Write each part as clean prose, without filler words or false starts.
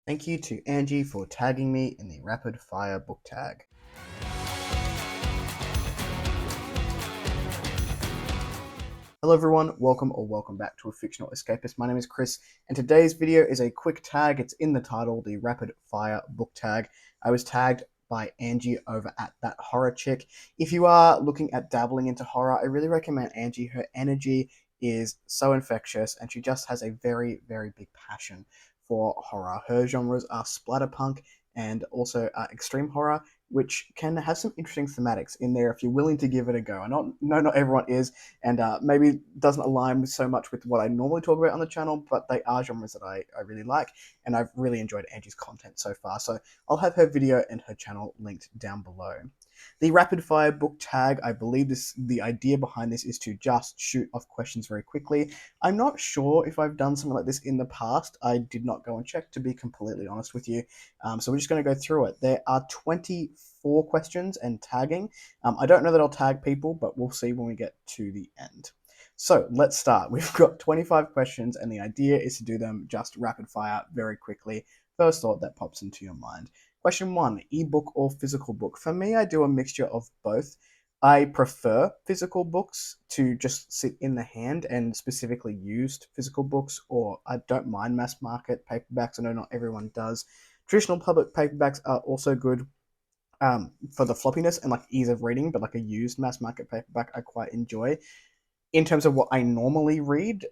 Thank you to Angie for tagging me in the rapid fire book tag. Hello everyone, welcome back to a Fictional Escapist. My name is Kris, and today's video is a quick tag. It's in the title, the rapid fire book tag. I was tagged by Angie over at That Horror Chick. If you are looking at dabbling into horror, I really recommend Angie. Her energy is so infectious, and she just has a very, very big passion for horror. Her genres are splatterpunk and also extreme horror, which can have some interesting thematics in there if you're willing to give it a go. I know not everyone is, and maybe doesn't align so much with what I normally talk about on the channel, but they are genres that I really like, and I've really enjoyed Angie's content so far. So I'll have her video and her channel linked down below. The rapid fire book tag, I believe the idea behind this is to just shoot off questions very quickly. I'm not sure if I've done something like this in the past. I did not go and check, to be completely honest with you. So we're just going to go through it. There are 24 questions and tagging. I don't know that I'll tag people, but we'll see when we get to the end. So let's start. We've got 25 questions, and the idea is to do them just rapid fire very quickly. First thought that pops into your mind. Question 1, ebook or physical book? For me, I do a mixture of both. I prefer physical books to just sit in the hand, and specifically used physical books, or I don't mind mass market paperbacks. I know not everyone does. Traditional public paperbacks are also good for the floppiness and like ease of reading, but like a used mass market paperback I quite enjoy. In terms of what I normally read,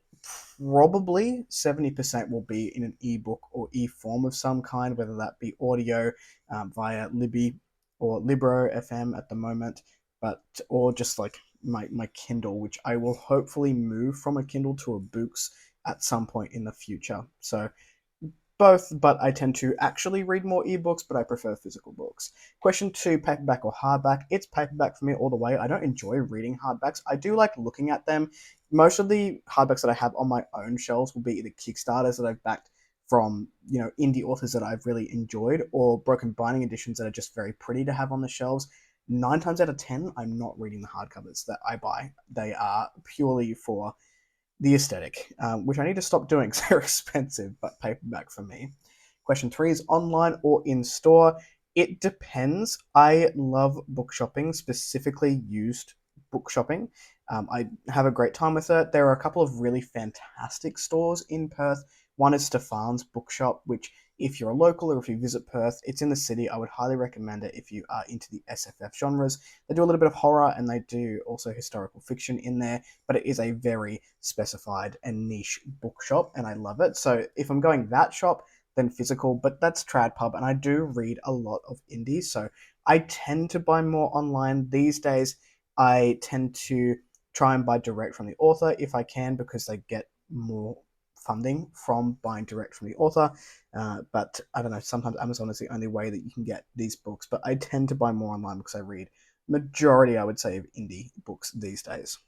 probably 70% will be in an ebook or e-form of some kind, whether that be audio via Libby or Libro FM at the moment, but or just like my Kindle, which I will hopefully move from a Kindle to a Books at some point in the future. So both, but I tend to actually read more ebooks, but I prefer physical books. Question 2, paperback or hardback? It's paperback for me all the way. I don't enjoy reading hardbacks. I do like looking at them. Most of the hardbacks that I have on my own shelves will be either Kickstarters that I've backed from, indie authors that I've really enjoyed, or broken binding editions that are just very pretty to have on the shelves. 9 times out of 10, I'm not reading the hardcovers that I buy. They are purely for the aesthetic, which I need to stop doing because they're expensive, but paperback for me. Question 3 is online or in store. It depends. I love book shopping, specifically used book shopping. I have a great time with it. There are a couple of really fantastic stores in Perth. One is Stefan's Bookshop, which if you're a local or if you visit Perth, it's in the city. I would highly recommend it if you are into the SFF genres. They do a little bit of horror, and they do also historical fiction in there, but it is a very specified and niche bookshop, and I love it. So if I'm going that shop, then physical, but that's Trad Pub, and I do read a lot of indies, so I tend to buy more online these days. I tend to try and buy direct from the author if I can, because they get more funding from buying direct from the author. But I don't know, sometimes Amazon is the only way that you can get these books, but I tend to buy more online because I read majority, I would say, of indie books these days.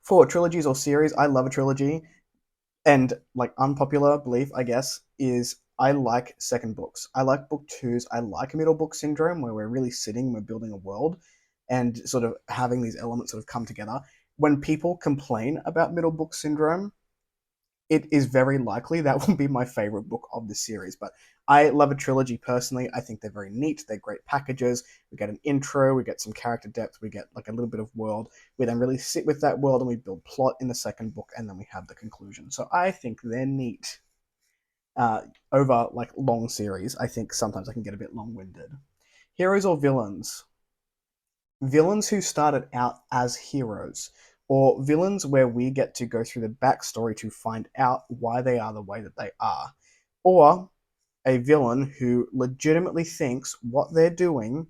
For trilogies or series, I love a trilogy, and like unpopular belief, I guess, is I like second books. I like book twos. I like middle book syndrome, where we're really sitting, we're building a world, and sort of having these elements sort of come together. When people complain about middle book syndrome, it is very likely that will be my favorite book of the series. But I love a trilogy personally. I think they're very neat. They're great packages. We get an intro, we get some character depth, we get like a little bit of world. We then really sit with that world and we build plot in the second book, and then we have the conclusion. So I think they're neat. Over like long series, I think sometimes I can get a bit long-winded. Heroes or villains? Villains who started out as heroes, or villains where we get to go through the backstory to find out why they are the way that they are, or a villain who legitimately thinks what they're doing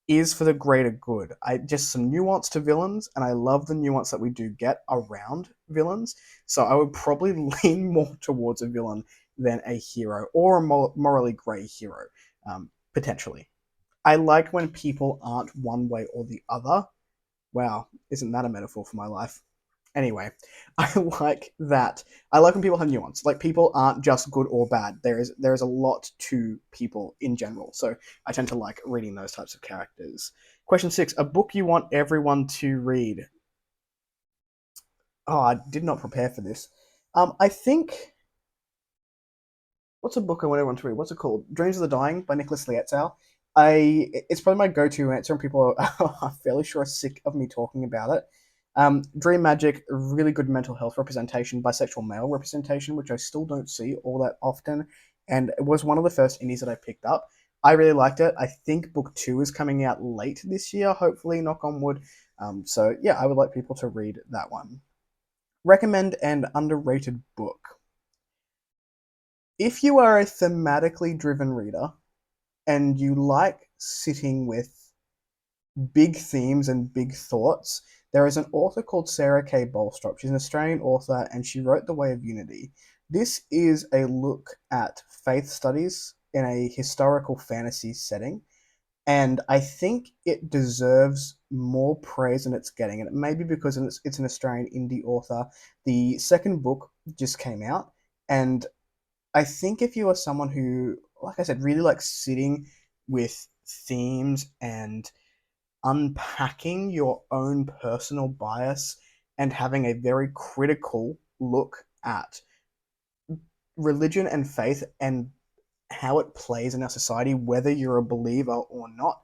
is for the greater good. I just some nuance to villains, and I love the nuance that we do get around villains. So I would probably lean more towards a villain than a hero, or a morally grey hero, potentially. I like when people aren't one way or the other. Wow, isn't that a metaphor for my life? Anyway, I like that. I like when people have nuance. Like people aren't just good or bad. There is a lot to people in general. So I tend to like reading those types of characters. Question 6: a book you want everyone to read. Oh, I did not prepare for this. I think what's a book I want everyone to read? What's it called? Dreams of the Dying by Nicholas Lietzow. It's probably my go-to answer, and people are fairly sure are sick of me talking about it. Dream Magic, really good mental health representation, bisexual male representation, which I still don't see all that often, and it was one of the first indies that I picked up. I really liked it. I think book two is coming out late this year, hopefully, knock on wood. So yeah, I would like people to read that one. Recommend an underrated book. If you are a thematically driven reader and you like sitting with big themes and big thoughts, there is an author called Sarah K. Bolstrop. She's an Australian author and she wrote The Way of Unity. This is a look at faith studies in a historical fantasy setting. And I think it deserves more praise than it's getting. And it may be because it's an Australian indie author. The second book just came out. And I think if you are someone who, like I said, really likes sitting with themes and unpacking your own personal bias and having a very critical look at religion and faith and how it plays in our society, whether you're a believer or not.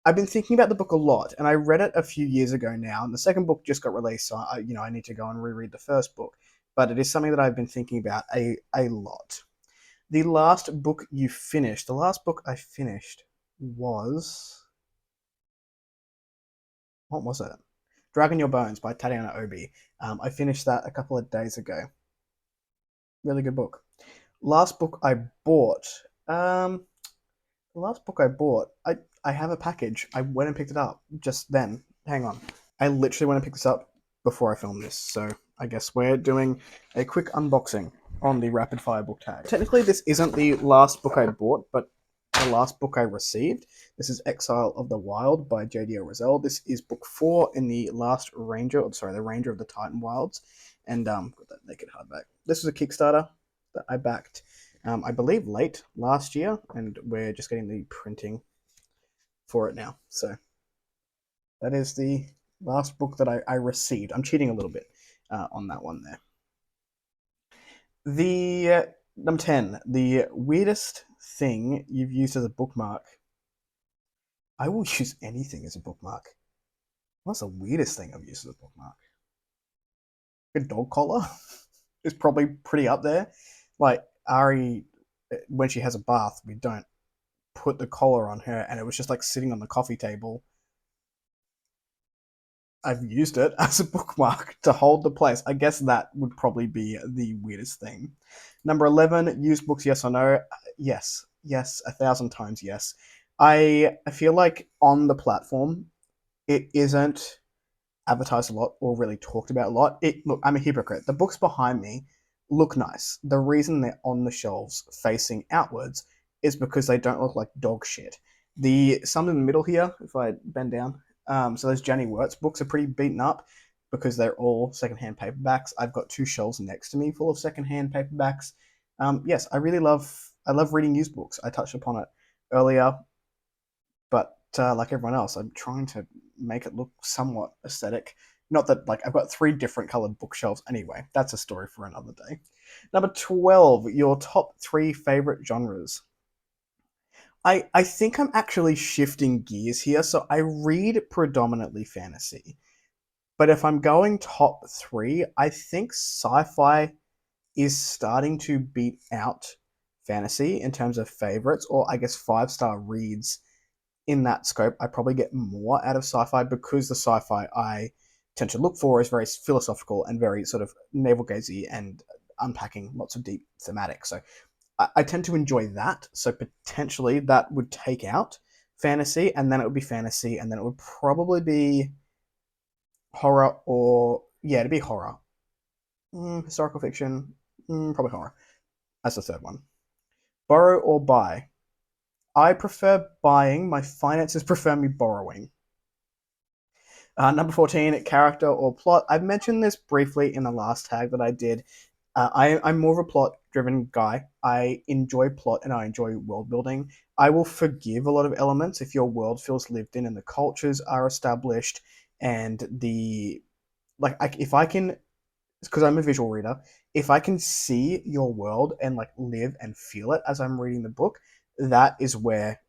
I've been thinking about the book a lot, and I read it a few years ago now, and the second book just got released, so I need to go and reread the first book. But it is something that I've been thinking about a lot. The last book you finished, the last book I finished was, what was it? Dragon Your Bones by Tatiana Obi. I finished that a couple of days ago. Really good book. Last book I bought. The last book I bought. I have a package. I went and picked it up just then. Hang on. I literally went and picked this up before I filmed this, so I guess we're doing a quick unboxing on the rapid fire book tag. Technically, this isn't the last book I bought, but the last book I received. This is Exile of the Wild by J.D.O. Rosell. This is book 4 in the last Ranger, the Ranger of the Titan Wilds, and got that naked hardback. This was a Kickstarter that I backed, I believe, late last year, and we're just getting the printing for it now. So that is the last book that I received. I'm cheating a little bit on that one there. The number 10, the weirdest thing you've used as a bookmark. I will use anything as a bookmark. What's the weirdest thing I've used as a bookmark? A dog collar is probably pretty up there. Like Ari, when she has a bath, we don't put the collar on her, and it was just like sitting on the coffee table. I've used it as a bookmark to hold the place. I guess that would probably be the weirdest thing. Number 11, used books, yes or no? Yes. Yes, 1,000 times yes. I feel like on the platform, it isn't advertised a lot or really talked about a lot. Look, I'm a hypocrite. The books behind me look nice. The reason they're on the shelves facing outwards is because they don't look like dog shit. Some in the middle here, if I bend down, so those Jenny Wirtz books are pretty beaten up because they're all secondhand paperbacks. I've got 2 shelves next to me full of secondhand paperbacks. Yes, I love reading used books. I touched upon it earlier, but like everyone else, I'm trying to make it look somewhat aesthetic. Not that, like, I've got 3 different colored bookshelves anyway. That's a story for another day. Number 12, your top 3 favorite genres. I think I'm actually shifting gears here. So I read predominantly fantasy. But if I'm going top 3, I think sci-fi is starting to beat out fantasy in terms of favorites, or I guess 5-star reads in that scope. I probably get more out of sci-fi because the sci-fi I tend to look for is very philosophical and very sort of navel-gazy and unpacking lots of deep thematics. So I tend to enjoy that. So potentially that would take out fantasy, and then it would be fantasy, and then it would probably be horror, or yeah, it'd be horror. Historical fiction, probably horror. That's the third one. Borrow or buy? I prefer buying. My finances prefer me borrowing. Number 14, character or plot. I've mentioned this briefly in the last tag that I did. I'm more of a plot-driven guy. I enjoy plot and I enjoy world building. I will forgive a lot of elements if your world feels lived in and the cultures are established, and if I can because I'm a visual reader, if I can see your world and like live and feel it as I'm reading the book, that is where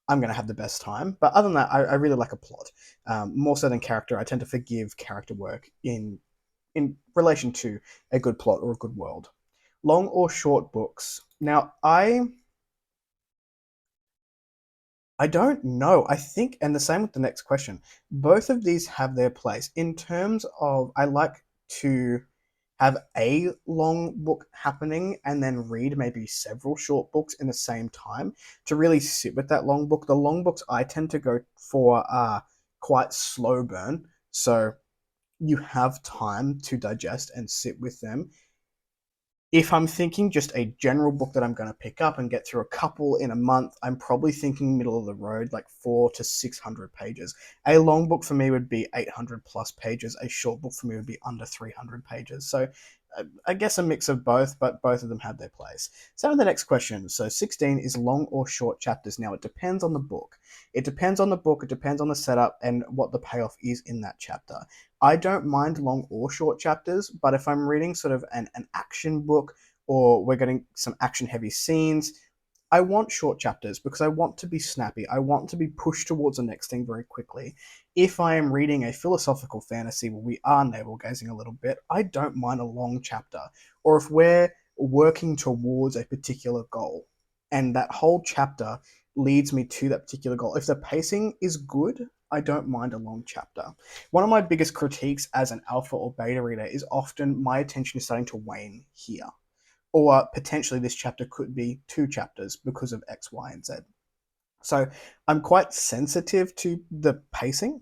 I'm going to have the best time. But other than that, I really like a plot. More so than character, I tend to forgive character work in relation to a good plot or a good world. Long or short books. Now, I don't know. I think, and the same with the next question, both of these have their place. In terms of, I like to have a long book happening and then read maybe several short books in the same time to really sit with that long book. The long books I tend to go for are quite slow burn. So you have time to digest and sit with them. If I'm thinking just a general book that I'm going to pick up and get through a couple in a month, I'm probably thinking middle of the road, like 400 to 600 pages. A long book for me would be 800 plus pages. A short book for me would be under 300 pages. So I guess a mix of both, but both of them have their place. So the next question. So 16 is long or short chapters. Now it depends on the book. It depends on the book. It depends on the setup and what the payoff is in that chapter. I don't mind long or short chapters, but if I'm reading sort of an action book or we're getting some action heavy scenes, I want short chapters because I want to be snappy. I want to be pushed towards the next thing very quickly. If I am reading a philosophical fantasy where we are navel gazing a little bit, I don't mind a long chapter. Or if we're working towards a particular goal and that whole chapter leads me to that particular goal, if the pacing is good, I don't mind a long chapter. One of my biggest critiques as an alpha or beta reader is often my attention is starting to wane here. Or potentially this chapter could be 2 chapters because of X, Y, and Z. So I'm quite sensitive to the pacing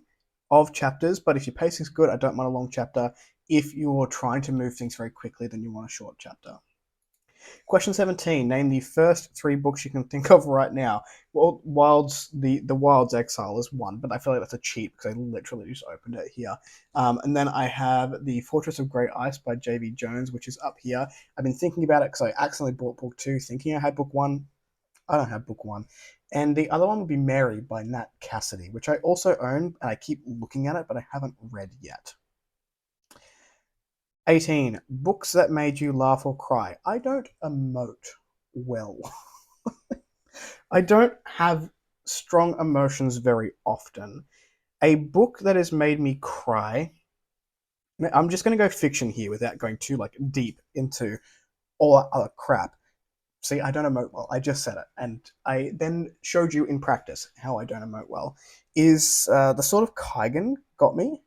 of chapters, but if your pacing's good, I don't mind a long chapter. If you're trying to move things very quickly, then you want a short chapter. Question 17. Name the first 3 books you can think of right now. Well, the Wild's Exile is one, but I feel like that's a cheat because I literally just opened it here. And then I have The Fortress of Great Ice by J.B. Jones, which is up here. I've been thinking about it because I accidentally bought book 2 thinking I had book 1. I don't have book 1. And the other one would be Mary by Nat Cassidy, which I also own, and I keep looking at it, but I haven't read yet. 18. Books that made you laugh or cry. I don't emote well. I don't have strong emotions very often. A book that has made me cry. I'm just going to go fiction here without going too like deep into all that other crap. See, I don't emote well. I just said it, and I then showed you in practice how I don't emote well. Is the Sword of Kaigen got me?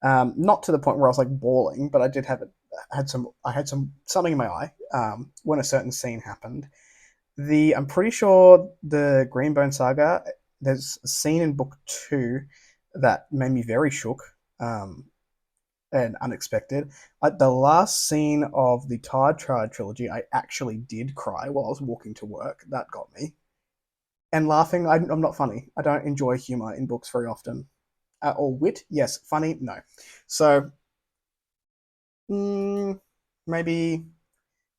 Not to the point where I was like bawling, but I did have it. I had some something in my eye when a certain scene happened. I'm pretty sure the Greenbone Saga. There's a scene in book 2 that made me very shook and unexpected. At the last scene of the Tide trilogy, I actually did cry while I was walking to work. That got me. And laughing, I'm not funny. I don't enjoy humor in books very often. Or wit, yes. Funny, no. So maybe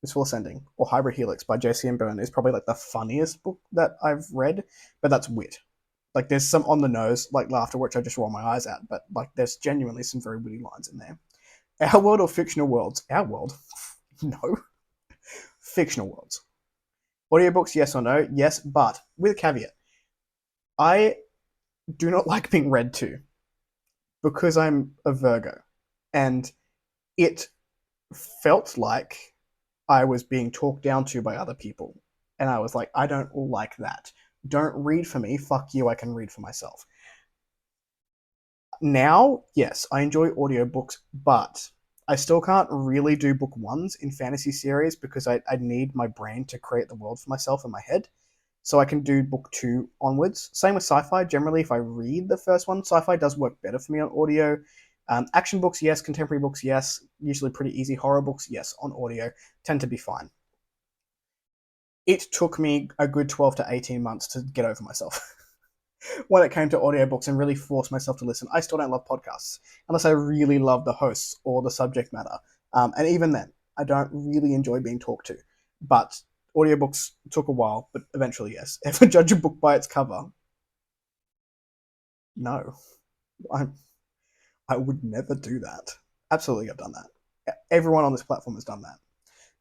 Wistful Ascending or Hybrid Helix by J.C.M. Byrne is probably like the funniest book that I've read, but that's wit. Like there's some on the nose, like laughter, which I just roll my eyes at, but like there's genuinely some very witty lines in there. Our world or fictional worlds? Our world? No. Fictional worlds. Audiobooks, yes or no? Yes, but with a caveat. I do not like being read to because I'm a Virgo. And it felt like I was being talked down to by other people. And I was like, I don't like that. Don't read for me. Fuck you. I can read for myself. Now, yes, I enjoy audiobooks, but I still can't really do book 1s in fantasy series because I need my brain to create the world for myself in my head. So I can do book 2 onwards. Same with sci-fi. Generally, if I read the first one, sci-fi does work better for me on audio. Action books, yes. Contemporary books, yes. Usually pretty easy. Horror books, yes. On audio, tend to be fine. It took me a good 12 to 18 months to get over myself when it came to audiobooks and really force myself to listen. I still don't love podcasts unless I really love the hosts or the subject matter. And even then, I don't really enjoy being talked to. But audiobooks took a while, but eventually, yes. Ever judge a book by its cover? No. I, I would never do that. Absolutely, I've done that. Everyone on this platform has done that.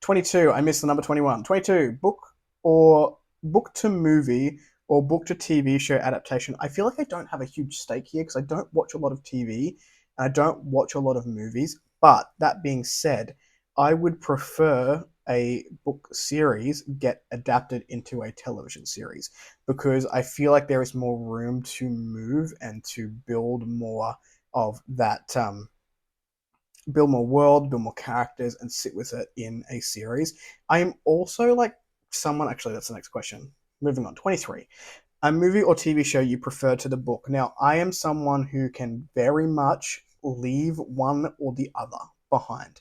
22, I missed the number 21. 22, book to movie or book to TV show adaptation. I feel like I don't have a huge stake here because I don't watch a lot of TV and I don't watch a lot of movies. But that being said, I would prefer a book series get adapted into a television series because I feel like there is more room to move and to build more of that build more world, build more characters, and sit with it in a series. I am also like someone, actually, that's the next question. Moving on, 23. A movie or TV show you prefer to the book. Now, I am someone who can very much leave one or the other behind.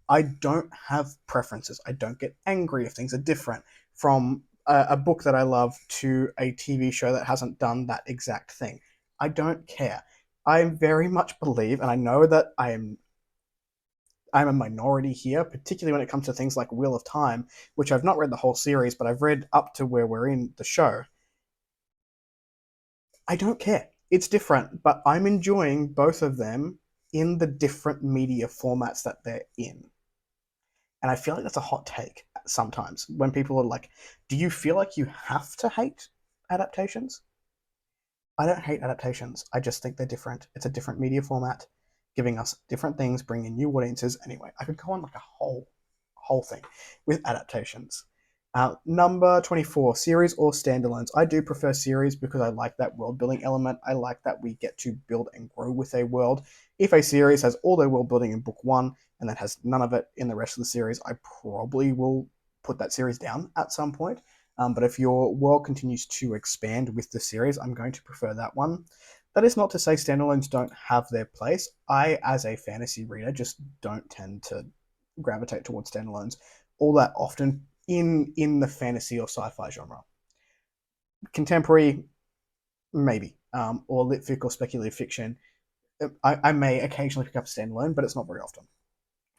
I don't have preferences. I don't get angry if things are different from a book that I love to a TV show that hasn't done that exact thing. I don't care. I very much believe, and I know that I'm a minority here, particularly when it comes to things like Wheel of Time, which I've not read the whole series, but I've read up to where we're in the show. I don't care. It's different, but I'm enjoying both of them in the different media formats that they're in. And I feel like that's a hot take sometimes when people are like, do you feel like you have to hate adaptations? I don't hate adaptations. I just think they're different. It's a different media format, giving us different things, bringing new audiences. Anyway, I could go on like a whole thing with adaptations. Number 24, series or standalones. I do prefer series because I like that world building element. I like that we get to build and grow with a world. If a series has all their world building in book one and then has none of it in the rest of the series, I probably will put that series down at some point. But if your world continues to expand with the series, I'm going to prefer that one. That is not to say standalones don't have their place. I, as a fantasy reader, just don't tend to gravitate towards standalones all that often in the fantasy or sci-fi genre. Contemporary, maybe, or lit fic or speculative fiction. I may occasionally pick up a standalone, but it's not very often.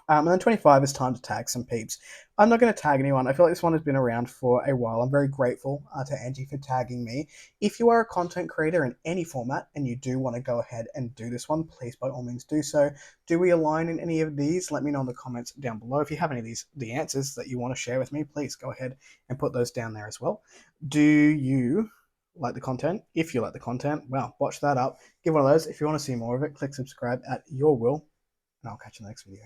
And then 25 is time to tag some peeps. I'm not going to tag anyone. I feel like this one has been around for a while. I'm very grateful to Angie for tagging me. If you are a content creator in any format and you do want to go ahead and do this one, please by all means do so. Do we align in any of these? Let me know in the comments down below. If you have any of these, the answers that you want to share with me, please go ahead and put those down there as well. Do you like the content? If you like the content, well, watch that up. Give one of those. If you want to see more of it, click subscribe at your will, and I'll catch you in the next video.